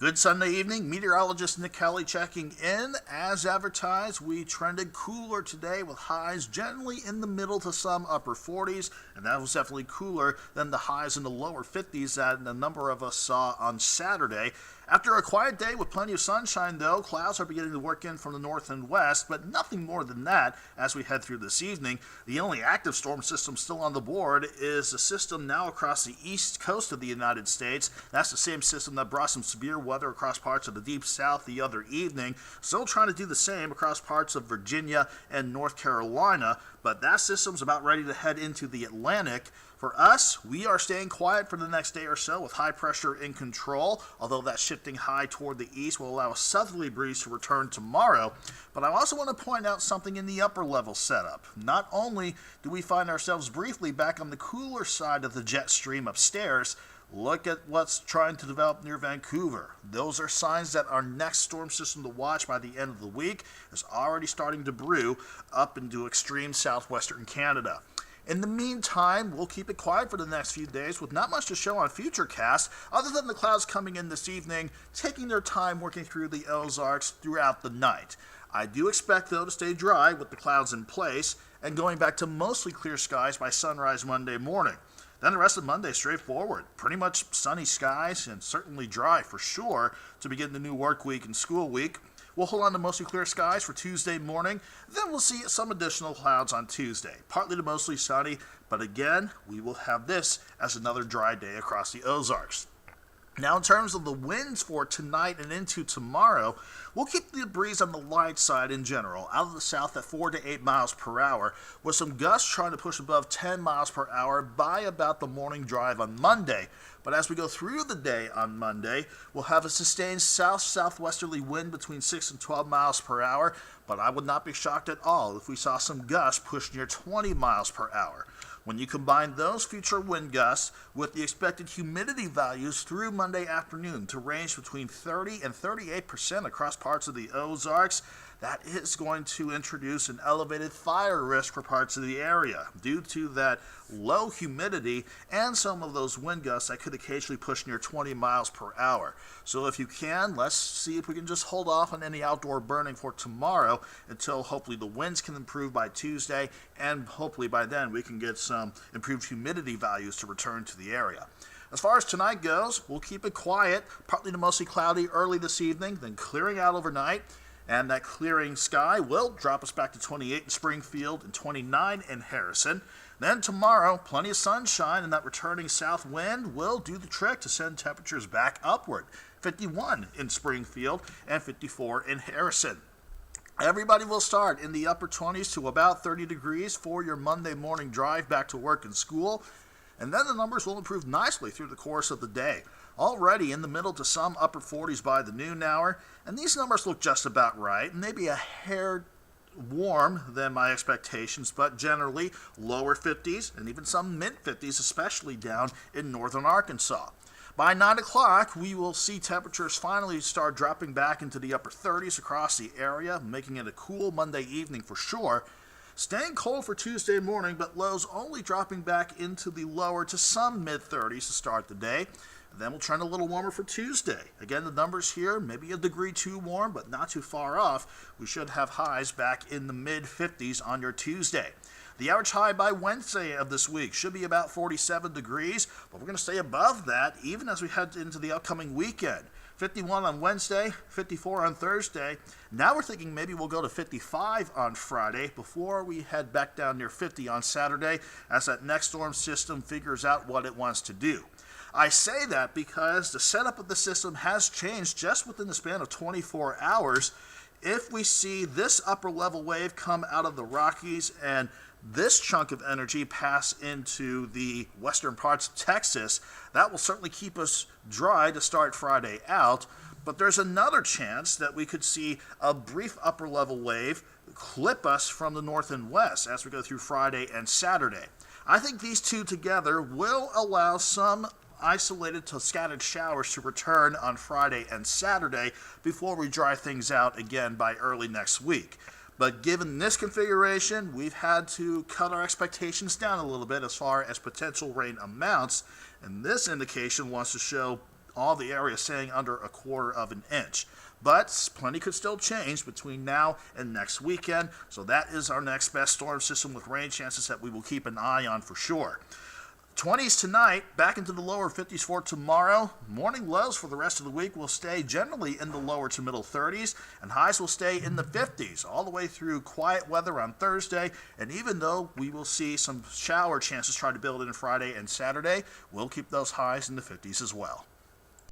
Good Sunday evening. Meteorologist Nick Kelly checking in. As advertised, we trended cooler today with highs generally in the middle to some upper 40s, and that was definitely cooler than the highs in the lower 50s that a number of us saw on Saturday. After a quiet day with plenty of sunshine, though, clouds are beginning to work in from the north and west, but nothing more than that as we head through this evening. The only active storm system still on the board is a system now across the east coast of the United States. That's the same system that brought some severe weather across parts of the deep south the other evening. Still trying to do the same across parts of Virginia and North Carolina, but that system's about ready to head into the Atlantic. For us, we are staying quiet for the next day or so with high pressure in control, although that shifting high toward the east will allow a southerly breeze to return tomorrow. But I also want to point out something in the upper level setup. Not only do we find ourselves briefly back on the cooler side of the jet stream upstairs, look at what's trying to develop near Vancouver. Those are signs that our next storm system to watch by the end of the week is already starting to brew up into extreme southwestern Canada. In the meantime, we'll keep it quiet for the next few days with not much to show on Futurecast other than the clouds coming in this evening, taking their time working through the Ozarks throughout the night. I do expect, though, to stay dry with the clouds in place and going back to mostly clear skies by sunrise Monday morning. Then the rest of Monday, straightforward. Pretty much sunny skies and certainly dry for sure to begin the new work week and school week. We'll hold on to mostly clear skies for Tuesday morning. Then we'll see some additional clouds on Tuesday. Partly to mostly sunny, but again, we will have this as another dry day across the Ozarks. Now, in terms of the winds for tonight and into tomorrow, we'll keep the breeze on the light side in general, out of the south at 4 to 8 miles per hour, with some gusts trying to push above 10 miles per hour by about the morning drive on Monday. But as we go through the day on Monday, we'll have a sustained south-southwesterly wind between 6 and 12 miles per hour, but I would not be shocked at all if we saw some gusts push near 20 miles per hour. When you combine those future wind gusts with the expected humidity values through Monday afternoon to range between 30 and 38% across parts of the Ozarks, that is going to introduce an elevated fire risk for parts of the area due to that low humidity and some of those wind gusts that could occasionally push near 20 miles per hour. So if you can, let's see if we can just hold off on any outdoor burning for tomorrow until hopefully the winds can improve by Tuesday, and hopefully by then we can get some improved humidity values to return to the area. As far as tonight goes, we'll keep it quiet, partly to mostly cloudy early this evening, then clearing out overnight. And that clearing sky will drop us back to 28 in Springfield and 29 in Harrison. Then tomorrow, plenty of sunshine, and that returning south wind will do the trick to send temperatures back upward. 51 in Springfield and 54 in Harrison. Everybody will start in the upper 20s to about 30 degrees for your Monday morning drive back to work and school. And then the numbers will improve nicely through the course of the day. Already in the middle to some upper 40s by the noon hour, and these numbers look just about right, maybe a hair warm than my expectations, but generally lower 50s and even some mid-50s, especially down in northern Arkansas. By 9 o'clock, we will see temperatures finally start dropping back into the upper 30s across the area, making it a cool Monday evening for sure. Staying cold for Tuesday morning, but lows only dropping back into the lower to some mid-30s to start the day. Then we'll trend a little warmer for Tuesday. Again, the numbers here, maybe a degree too warm, but not too far off. We should have highs back in the mid-50s on your Tuesday. The average high by Wednesday of this week should be about 47 degrees, but we're going to stay above that even as we head into the upcoming weekend. 51 on Wednesday, 54 on Thursday. Now we're thinking maybe we'll go to 55 on Friday before we head back down near 50 on Saturday as that next storm system figures out what it wants to do. I say that because the setup of the system has changed just within the span of 24 hours. If we see this upper level wave come out of the Rockies and this chunk of energy pass into the western parts of Texas, that will certainly keep us dry to start Friday out. But there's another chance that we could see a brief upper level wave clip us from the north and west as we go through Friday and Saturday. I think these two together will allow some isolated to scattered showers to return on Friday and Saturday before we dry things out again by early next week. But given this configuration, we've had to cut our expectations down a little bit as far as potential rain amounts, and this indication wants to show all the areas staying under a quarter of an inch. But plenty could still change between now and next weekend, so that is our next best storm system with rain chances that we will keep an eye on for sure. 20s tonight, back into the lower 50s for tomorrow. Morning lows for the rest of the week will stay generally in the lower to middle 30s, and highs will stay in the 50s all the way through quiet weather on Thursday. And even though we will see some shower chances try to build in Friday and Saturday, we'll keep those highs in the 50s as well.